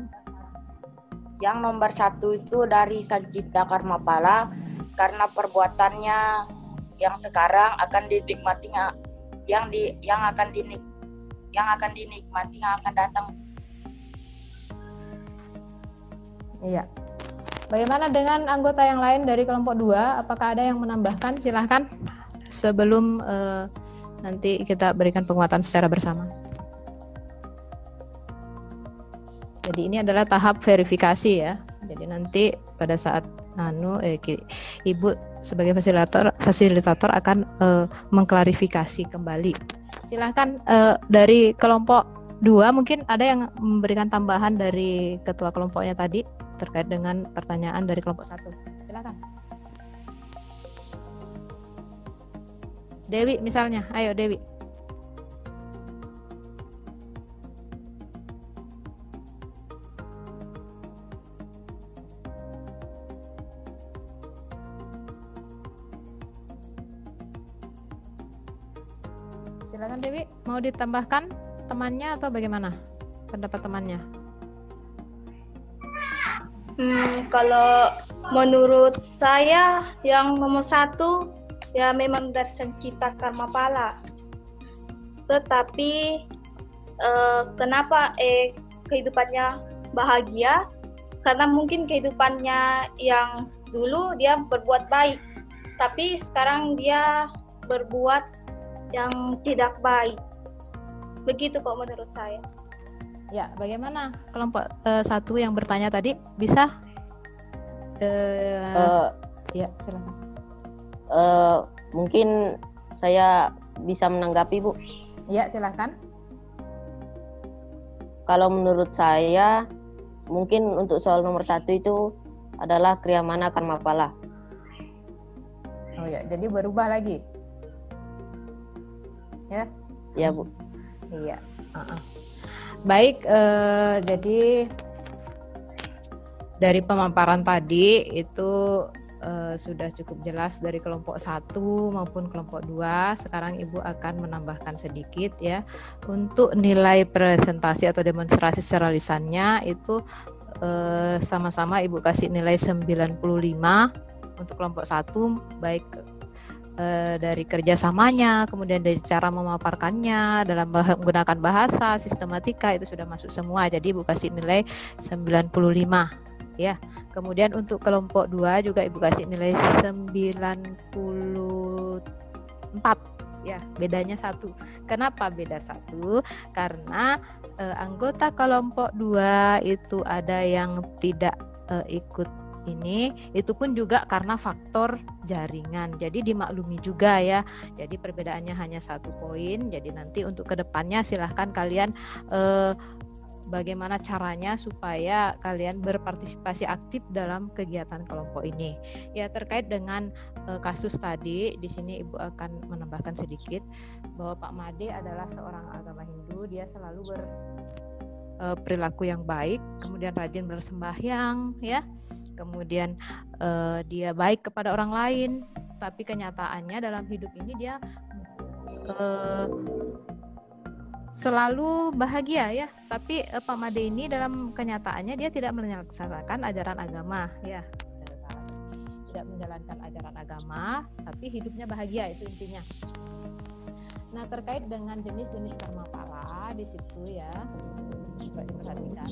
nomor 1 itu dari sancita karma pala karena perbuatannya yang sekarang akan dinikmati, yang akan dinikmati yang akan datang. Iya. Bagaimana dengan anggota yang lain dari kelompok 2? Apakah ada yang menambahkan? Silahkan sebelum nanti kita berikan penguatan secara bersama. Jadi ini adalah tahap verifikasi ya. Jadi nanti pada saat Ibu sebagai fasilitator akan mengklarifikasi kembali. Silahkan dari kelompok 2 mungkin ada yang memberikan tambahan dari ketua kelompoknya tadi terkait dengan pertanyaan dari kelompok 1. Silakan. Dewi misalnya, ayo Dewi. Silakan Dewi, mau ditambahkan temannya atau bagaimana pendapat temannya? Kalau menurut saya yang nomor 1 ya memang dari sancita karma pala. Tetapi kenapa kehidupannya bahagia? Karena mungkin kehidupannya yang dulu dia berbuat baik, tapi sekarang dia berbuat yang tidak baik. Begitu kok menurut saya. Ya, bagaimana kelompok 1 yang bertanya tadi? Bisa? Ya, silakan. Mungkin saya bisa menanggapi, Bu. Ya, silakan. Kalau menurut saya, mungkin untuk soal nomor 1 itu adalah kriyamana karma pala. Oh ya, jadi berubah lagi. Ya. Ya, Bu. Iya. Baik, jadi dari pemaparan tadi itu sudah cukup jelas dari kelompok 1 maupun kelompok 2. Sekarang Ibu akan menambahkan sedikit ya. Untuk nilai presentasi atau demonstrasi secara lisannya itu sama-sama Ibu kasih nilai 95 untuk kelompok 1, baik dari kerjasamanya, kemudian dari cara memaparkannya, dalam menggunakan bahasa, sistematika, itu sudah masuk semua. Jadi Ibu kasih nilai 95 ya. Kemudian untuk kelompok 2 juga Ibu kasih nilai 94 ya, bedanya 1. Kenapa beda 1? Karena anggota kelompok 2 itu ada yang tidak ikut ini, itu pun juga karena faktor jaringan. Jadi dimaklumi juga ya. Jadi perbedaannya hanya 1 poin. Jadi nanti untuk kedepannya silahkan kalian bagaimana caranya supaya kalian berpartisipasi aktif dalam kegiatan kelompok ini. Ya, terkait dengan kasus tadi, di sini Ibu akan menambahkan sedikit bahwa Pak Made adalah seorang agama Hindu. Dia selalu berperilaku yang baik, kemudian rajin bersembahyang ya. Kemudian dia baik kepada orang lain, tapi kenyataannya dalam hidup ini dia selalu bahagia ya. Tapi Pak Made ini dalam kenyataannya dia tidak melaksanakan ajaran agama ya, tidak menjalankan ajaran agama, tapi hidupnya bahagia, itu intinya. Nah, terkait dengan jenis-jenis karma pala di situ ya, coba diperhatikan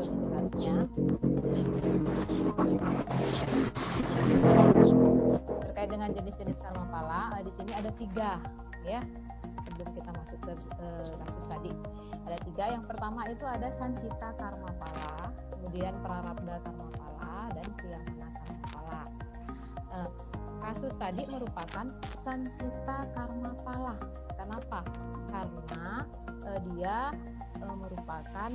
jelasnya. Terkait dengan jenis-jenis karma pala, di sini ada 3 ya. Sebelum kita masuk ke kasus tadi, ada 3. Yang pertama itu ada sancita karma pala, kemudian prarabdha karma pala, dan priyamana karma pala. Kasus tadi merupakan sancita karma pala. Kenapa? Karena dia merupakan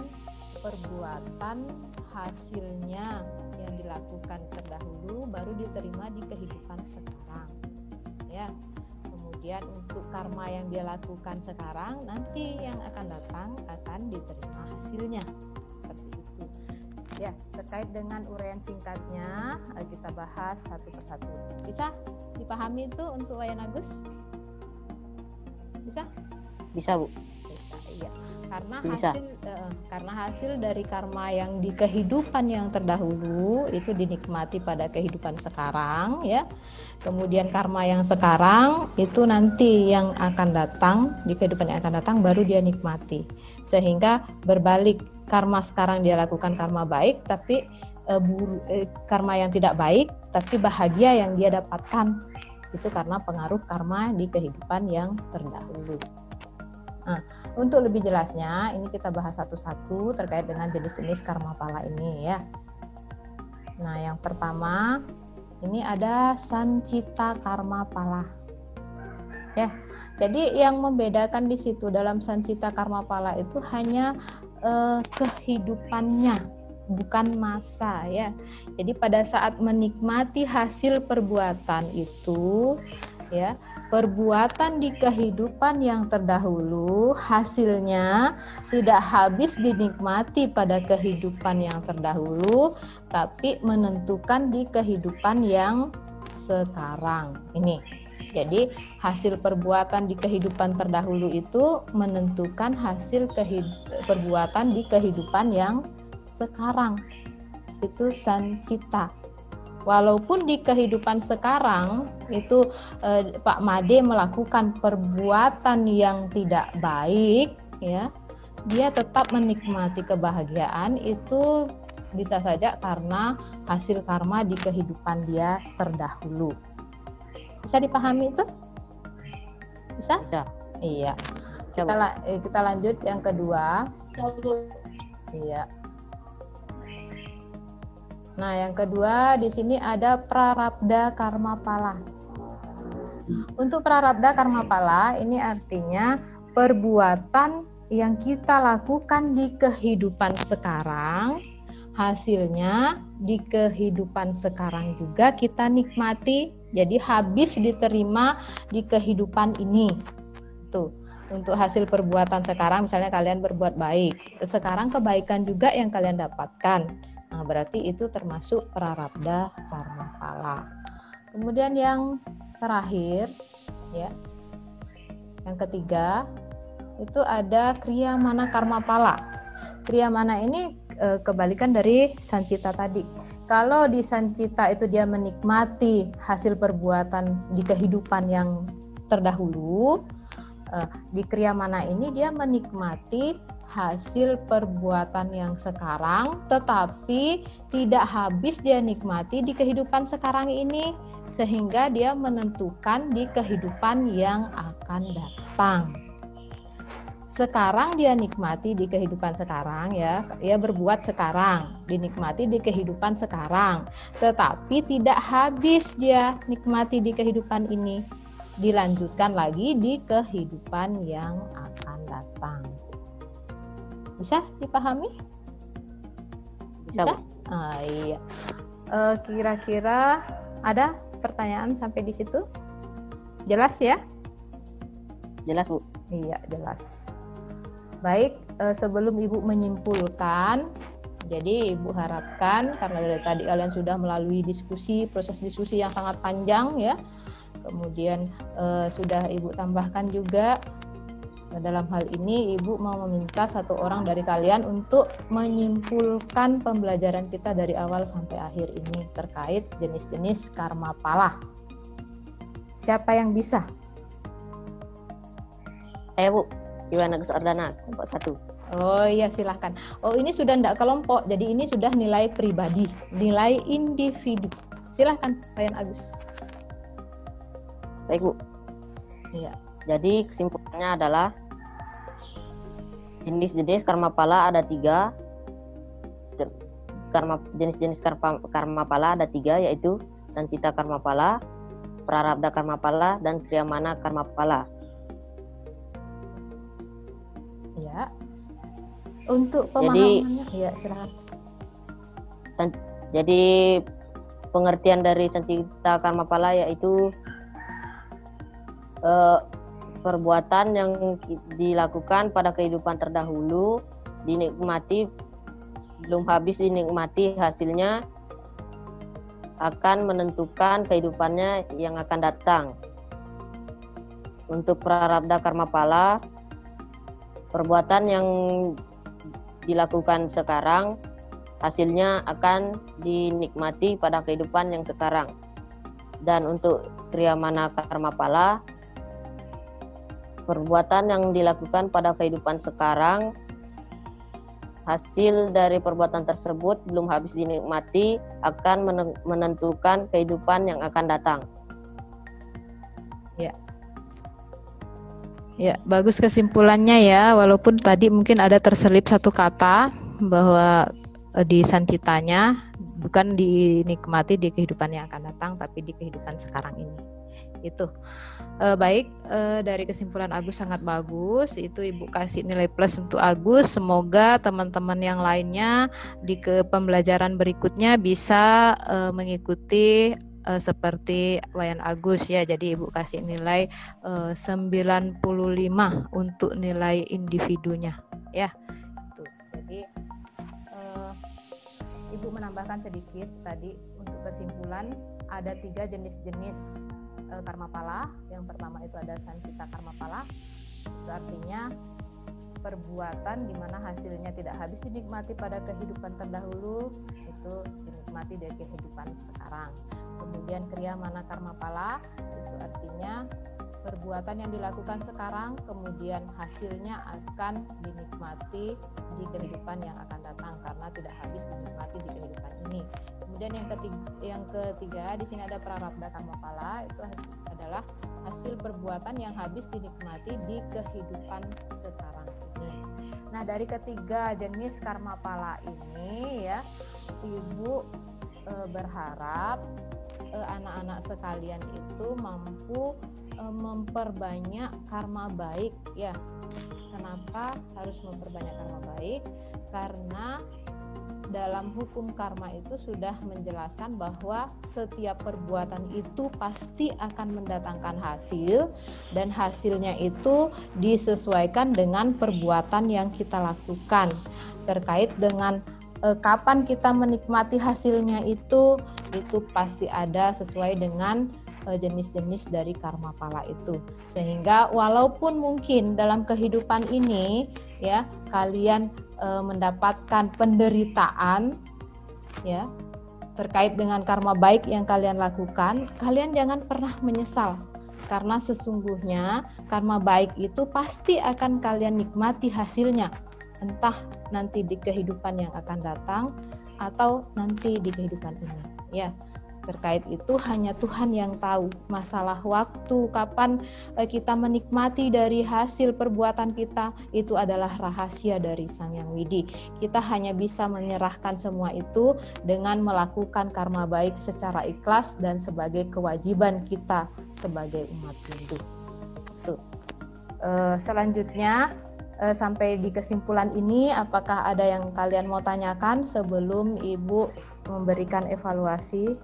perbuatan hasilnya yang dilakukan terdahulu baru diterima di kehidupan sekarang ya. Kemudian untuk karma yang dia lakukan sekarang, nanti yang akan datang akan diterima hasilnya, seperti itu ya. Terkait dengan uraian singkatnya kita bahas satu persatu. Bisa dipahami itu untuk Wayan Agus? Bisa? Bisa, Bu. Bisa, iya. Bisa. Karena hasil dari karma yang di kehidupan yang terdahulu itu dinikmati pada kehidupan sekarang ya. Kemudian karma yang sekarang itu nanti yang akan datang, di kehidupan yang akan datang baru dia nikmati. Sehingga berbalik, karma sekarang dia lakukan karma baik, tapi karma yang tidak baik tapi bahagia yang dia dapatkan itu karena pengaruh karma di kehidupan yang terdahulu. Nah, untuk lebih jelasnya ini kita bahas satu-satu terkait dengan jenis-jenis karma pala ini ya. Nah, yang pertama ini ada sancita karma pala. Ya. Jadi yang membedakan di situ dalam sancita karma pala itu hanya kehidupannya, bukan masa ya. Jadi pada saat menikmati hasil perbuatan itu ya, perbuatan di kehidupan yang terdahulu hasilnya tidak habis dinikmati pada kehidupan yang terdahulu, tapi menentukan di kehidupan yang sekarang ini. Jadi hasil perbuatan di kehidupan terdahulu itu menentukan hasil perbuatan di kehidupan yang sekarang. Itu sancita. Walaupun di kehidupan sekarang itu Pak Made melakukan perbuatan yang tidak baik ya, dia tetap menikmati kebahagiaan itu bisa saja karena hasil karma di kehidupan dia terdahulu. Bisa dipahami itu? Bisa? Bisa. Iya. Kita lanjut yang kedua. Iya. Nah, yang kedua di sini ada prarabdha karma pala. Untuk prarabdha karma pala ini artinya perbuatan yang kita lakukan di kehidupan sekarang, hasilnya di kehidupan sekarang juga kita nikmati, jadi habis diterima di kehidupan ini. Tuh, untuk hasil perbuatan sekarang misalnya kalian berbuat baik, sekarang kebaikan juga yang kalian dapatkan. Nah, berarti itu termasuk prarabdha karma pala. Kemudian yang terakhir, ya, yang ketiga itu ada kriya mana karma pala. Kriya mana ini kebalikan dari sancita tadi. Kalau di sancita itu dia menikmati hasil perbuatan di kehidupan yang terdahulu, di kriya mana ini dia menikmati hasil perbuatan yang sekarang, tetapi tidak habis dia nikmati di kehidupan sekarang ini, sehingga dia menentukan di kehidupan yang akan datang. Sekarang dia nikmati di kehidupan sekarang, ya berbuat sekarang, dinikmati di kehidupan sekarang, tetapi tidak habis dia nikmati di kehidupan ini, dilanjutkan lagi di kehidupan yang akan datang. Bisa dipahami? Bisa? Iya. Kira-kira ada pertanyaan sampai di situ? Jelas ya? Jelas, Bu. Iya, jelas. Baik, sebelum Ibu menyimpulkan, jadi Ibu harapkan karena dari tadi kalian sudah melalui diskusi, proses diskusi yang sangat panjang ya. Kemudian sudah Ibu tambahkan juga dalam hal ini Ibu mau meminta satu orang dari kalian untuk menyimpulkan pembelajaran kita dari awal sampai akhir ini terkait jenis-jenis karma pala. Siapa yang bisa? Saya, Bu. Iwan Agus Ardana, kelompok 1. Oh iya, silahkan. Oh, ini sudah tidak kelompok, jadi ini sudah nilai pribadi, nilai individu. Silahkan, Pak Yan Agus. Baik, Bu. Iya. Jadi kesimpulannya adalah jenis-jenis karma pala ada 3. Jenis-jenis karma pala ada 3, yaitu sancita karma pala, prarabdha karma pala, dan kriyamana karma pala. Ya. Untuk pemahamannya, ya silakan. Jadi pengertian dari sancita karma pala yaitu perbuatan yang dilakukan pada kehidupan terdahulu, dinikmati, belum habis dinikmati, hasilnya akan menentukan kehidupannya yang akan datang. Untuk prarabdha karma pala, perbuatan yang dilakukan sekarang, hasilnya akan dinikmati pada kehidupan yang sekarang. Dan untuk kriyamana karma pala, perbuatan yang dilakukan pada kehidupan sekarang, hasil dari perbuatan tersebut belum habis dinikmati akan menentukan kehidupan yang akan datang. Ya. Ya, bagus kesimpulannya ya, walaupun tadi mungkin ada terselip satu kata bahwa di sancitanya bukan dinikmati di kehidupan yang akan datang, tapi di kehidupan sekarang ini. Itu baik, dari kesimpulan Agus sangat bagus. Itu Ibu kasih nilai plus untuk Agus. Semoga teman-teman yang lainnya di pembelajaran berikutnya bisa mengikuti seperti Wayan Agus ya. Jadi Ibu kasih nilai 95 untuk nilai individunya ya. Itu. Jadi Ibu menambahkan sedikit tadi untuk kesimpulan, ada 3 jenis-jenis karma pala. Yang pertama itu ada sancita karma pala. Itu artinya perbuatan di mana hasilnya tidak habis dinikmati pada kehidupan terdahulu, itu dinikmati dari kehidupan sekarang. Kemudian kriyamana karma pala, itu artinya perbuatan yang dilakukan sekarang kemudian hasilnya akan dinikmati di kehidupan yang akan datang karena tidak habis dinikmati di kehidupan ini. Kemudian yang ketiga di sini ada prarabdha karma pala, itu adalah hasil perbuatan yang habis dinikmati di kehidupan sekarang ini. Nah, dari ketiga jenis karma pala ini ya, Ibu berharap anak-anak sekalian itu mampu memperbanyak karma baik ya. Kenapa harus memperbanyak karma baik? Karena dalam hukum karma itu sudah menjelaskan bahwa setiap perbuatan itu pasti akan mendatangkan hasil, dan hasilnya itu disesuaikan dengan perbuatan yang kita lakukan. Terkait dengan kapan kita menikmati hasilnya itu pasti ada sesuai dengan jenis-jenis dari karma pala itu. Sehingga walaupun mungkin dalam kehidupan ini ya kalian mendapatkan penderitaan ya terkait dengan karma baik yang kalian lakukan, kalian jangan pernah menyesal. Karena sesungguhnya karma baik itu pasti akan kalian nikmati hasilnya. Entah nanti di kehidupan yang akan datang atau nanti di kehidupan ini ya. Terkait itu hanya Tuhan yang tahu. Masalah waktu kapan kita menikmati dari hasil perbuatan kita itu adalah rahasia dari Sang Yang Widi. Kita hanya bisa menyerahkan semua itu dengan melakukan karma baik secara ikhlas dan sebagai kewajiban kita sebagai umat Hindu. Selanjutnya sampai di kesimpulan ini, apakah ada yang kalian mau tanyakan sebelum Ibu memberikan evaluasi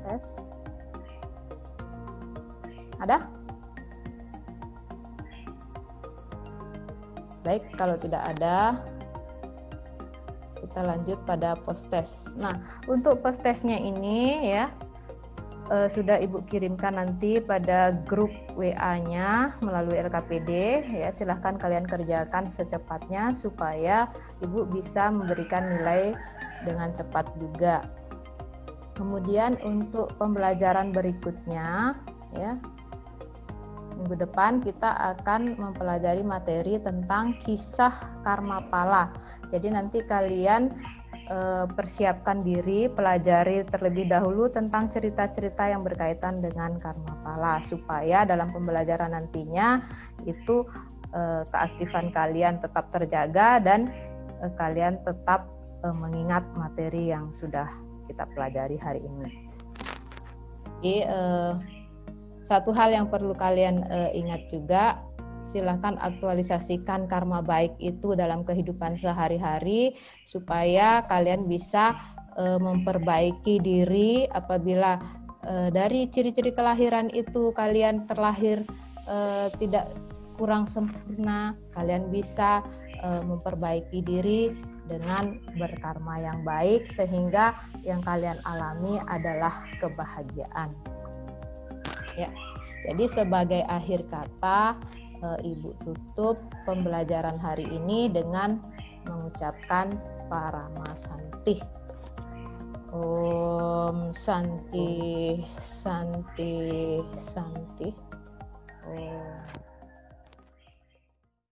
tes? Ada? Baik, kalau tidak ada, kita lanjut pada post test. Nah, untuk post testnya ini ya sudah Ibu kirimkan nanti pada grup WA-nya melalui LKPD ya. Silahkan kalian kerjakan secepatnya supaya Ibu bisa memberikan nilai dengan cepat juga. Kemudian untuk pembelajaran berikutnya ya, minggu depan kita akan mempelajari materi tentang kisah karma pala. Jadi nanti kalian persiapkan diri, pelajari terlebih dahulu tentang cerita-cerita yang berkaitan dengan karma pala supaya dalam pembelajaran nantinya itu keaktifan kalian tetap terjaga dan kalian tetap mengingat materi yang sudah kita pelajari hari ini. Jadi satu hal yang perlu kalian ingat juga, silahkan aktualisasikan karma baik itu dalam kehidupan sehari-hari supaya kalian bisa memperbaiki diri apabila dari ciri-ciri kelahiran itu kalian terlahir tidak kurang sempurna, kalian bisa memperbaiki diri dengan berkarma yang baik sehingga yang kalian alami adalah kebahagiaan. Ya. Jadi sebagai akhir kata Ibu tutup pembelajaran hari ini dengan mengucapkan Parama Santi. Om Santi, Santi, Santi. Om.